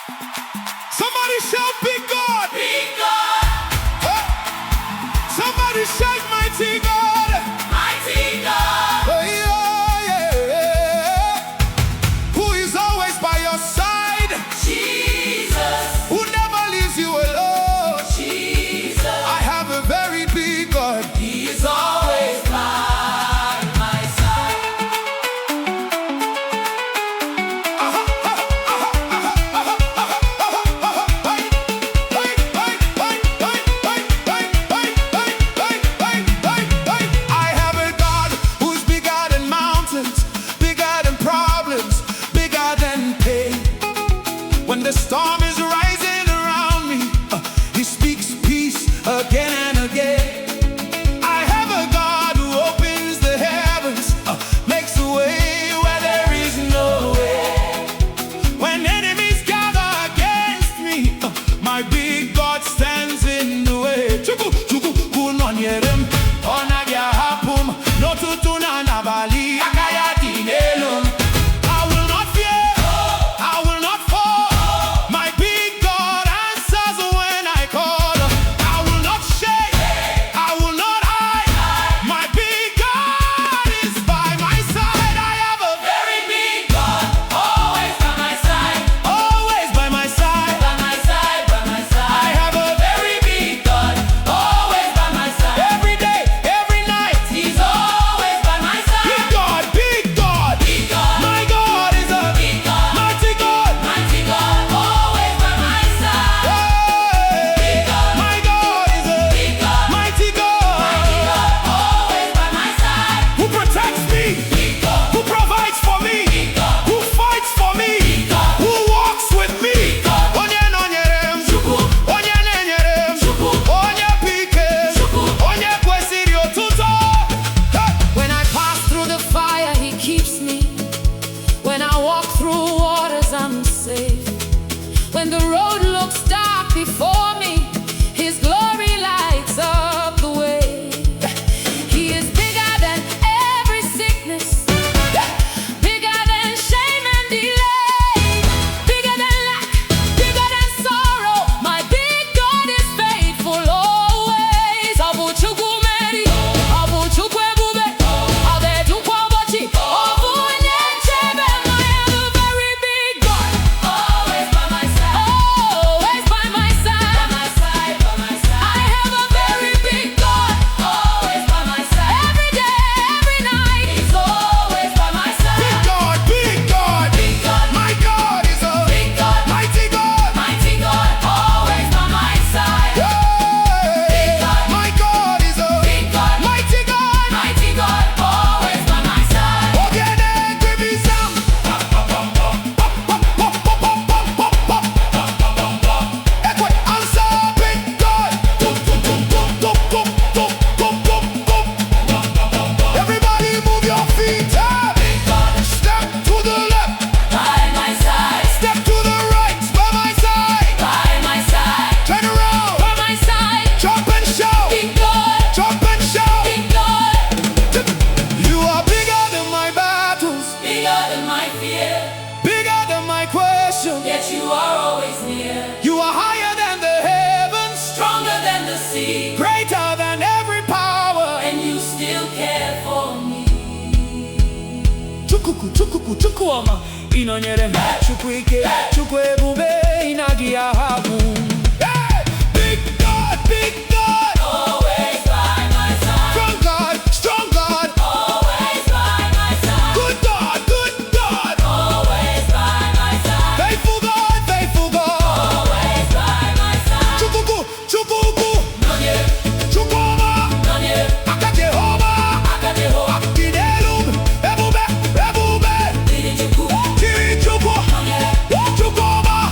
Somebody shout, big God. Big God. Somebody shout, mighty God. Mighty God. Oh, yeah, yeah. Who is always by your side? Jesus. Who never leaves you alone? Jesus. I have a very big God. He is always by my side. I have a God who's bigger than mountains, bigger than problems, bigger than pain. When the storm is rising around me, He speaks peace again and again. I have a God who opens the heavens, makes a way where there is no way. When enemies gather against me, my big God stands in the way. Chuku, chuku, kunonyerem, onagya hapum, no tutuna nabali, akaya dinelum. I will not fear, I will not fall. My big God answers when I call. I will not shake, I will not hide. My big God is by my side. I have a Very big God. Always by my side. always by my side. By my side. By my side. I have a Very big God. Always by my side. every day, every night. He's always by my side. Big God, big God. Big God. My God is a Big God. mighty God. Mighty God. Always by my side. Hey, God. my God is a Big God. mighty Mighty God. God. Always by my side. Who protects me? Big God. Who provides for me? Big God. Who fights for me? God. Who walks with me? God. Onye nonyerem, Chukwu. onye nenyerem, Chukwu. onye pikem, Chukwu. onye kwesịrị otuto. Hey! When I pass through the fire, He keeps me. When I walk through waters, I'm safe. When the road looks dark before me, His glory lights up the way. He is bigger than every sickness, bigger than shame and delay, bigger than lack, bigger than sorrow. My big God is faithful always. Abu Chukwu Meri, Abu Chukwu Ebube, Adedukwu Obochi, Obu Onye Nchebe. I have a very big God. Always by my side. Always by my side. By my side. By my side. I have a very big God. Always by my side. Every day, every night. He's always by my side. Big God, big God. Big God. My God is a Big God. mighty God. Mighty God. Always by my side. Hey! God. My God is a Big God. mighty God. Mighty God. Always by my side. Ogene, give me some. Ekwe, answer, big God. Everybody move your feet up. Step to the left, By my side. step to the right, by my side. By my side. Turn around, By my side. jump and shout, Big God. jump and shout. Big God. You are bigger than my battles, Bigger than my fear. bigger than my questions. Yet you are always near. You are higher than the heavens, Stronger than the sea. greater than every power. And you still care for me. Chukuku, chukuku, chukwuoma, inonyere m, chukwu ike, chukwu ebube, ịnagị ahapụ. Hey! Big God, big God, Always by my side. strong God, strong God, Always by my side. good God, good God, Always by my side. faithful God, faithful God. Always by my side. Chukuku, chukuku, Nonye, chukwuoma, nonye, aka Jehova, akadeho, Idelum, ebube, ebube, didi chukwu, chiri chukwu, nonye, chukwuoma.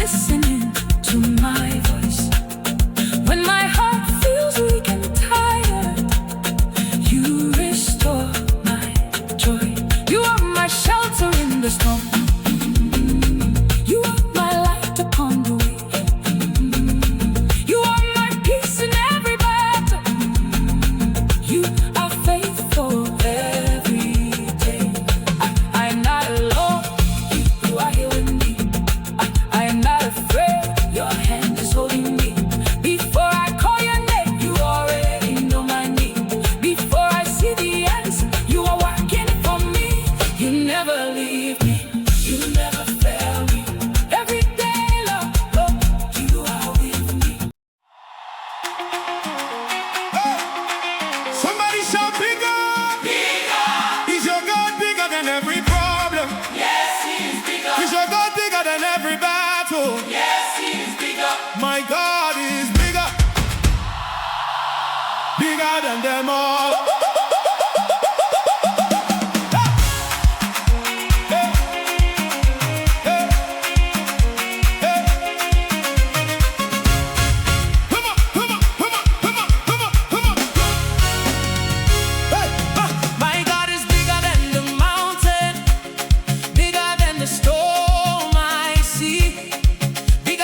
listening to my voice. When my heart feels weak and tired, you restore my joy. You are my shelter in the storm. You are my light upon the way. You are my peace in every battle. You are faithful every day. I am not alone. You are here with me. I am not afraid. Your hand is holding me. Before I call your name, you already know my need. Before I see the answer, you are working for me. You never leave me. You never fail me. Every day, Lord, you are with me. Somebody shout bigger. Bigger. Is your God bigger than every problem? Yes, He is bigger. Is your God bigger than every battle? Yes, He is bigger. My God is bigger. Bigger than them all. Hey. Hey. Hey. Come on, come on, come on, come on, come on, come on. Hey. My God is bigger than the mountain, bigger than the storm I see, bigger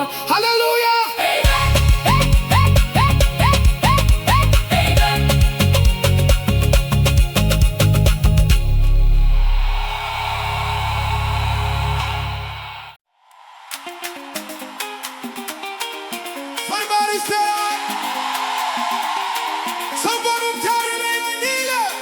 more. Hallelujah. Amen. Amen. Somebody say, somebody carry me, I need it.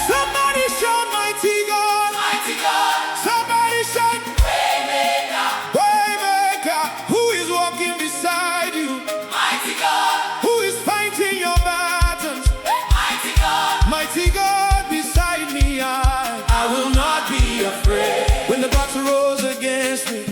Somebody shout mighty God. Mighty God, Somebody shout Waymaker. Waymaker. Who is walking beside you? Mighty God, Who is fighting your battles? Mighty God, Mighty God beside me, I will not be afraid. When the battle rose against me,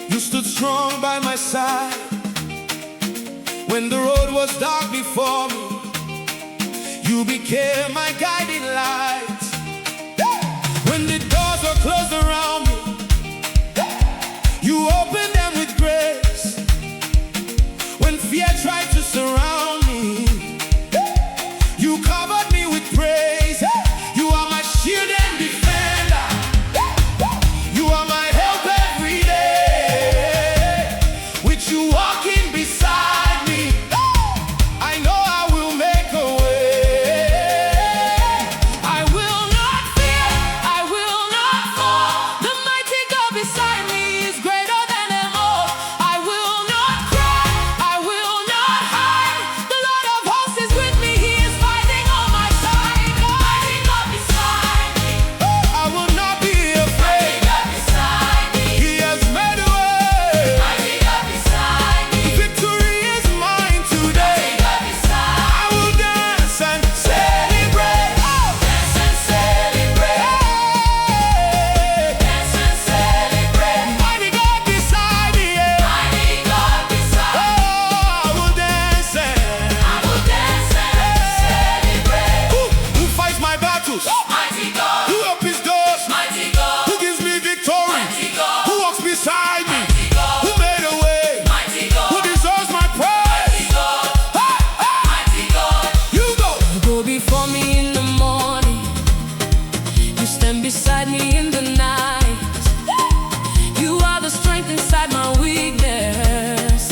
you stood strong by my side. When the road was dark before me, you became my guiding light. When the doors were closed around me, you opened them with grace. When fear tried to surround me, you covered me with praise. You are my shield and defender. You are my help every day. With you walking beside me, I know I will make a way. I will not fear, I will not fall. The mighty God beside me is greater than them all. I will not cry, I will not hide. The Lord of hosts is with me, He is fighting on my side. Mighty God beside me. I will not be afraid. Mighty God beside me. He has made a way. Mighty God beside me. Victory is mine today. Mighty God beside me. I will dance and celebrate. Dance and celebrate. Dance and celebrate. Mighty God beside me, yeah. Mighty God beside me. Oh, I will dance and I will dance and celebrate. who fights my battles? Mighty God, Who opens doors? mighty God, Who gives me victory? mighty God, Who walks beside me? mighty God, Who made a way? mighty Who God, deserves my praise? mighty God, mighty God. You go. You go before me in the morning, you stand beside me in the night. You are the strength inside my weakness.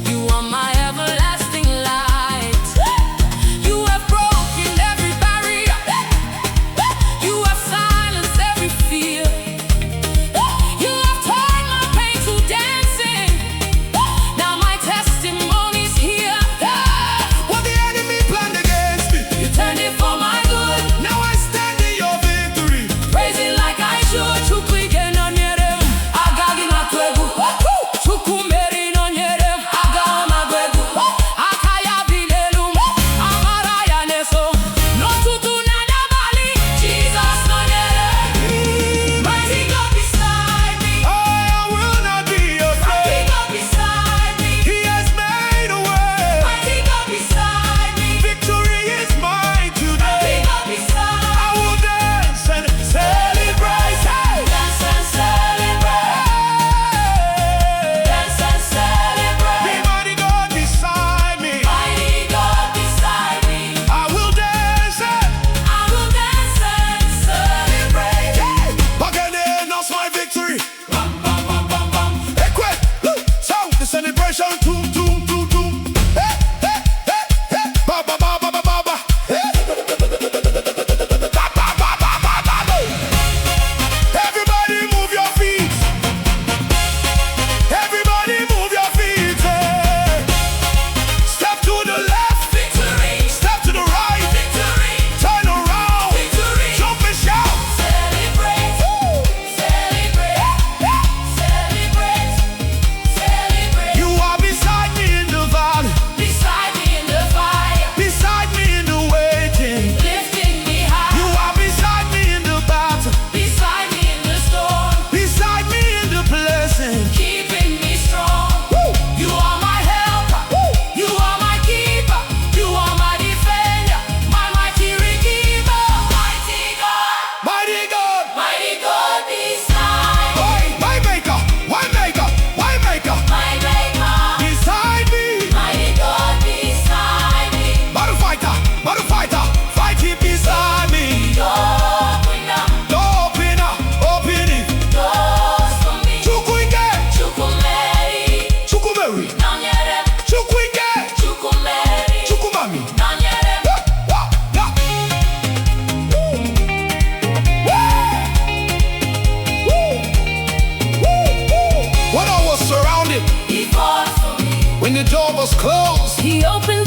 You are my everlasting light. You have broken every barrier. You have silenced every fear. You have turned my pain to dancing. Now my testimony's here. What the enemy planned against me, You turned it for my good. now I stand in your victory. Praise it like I should. the door was closed, He opened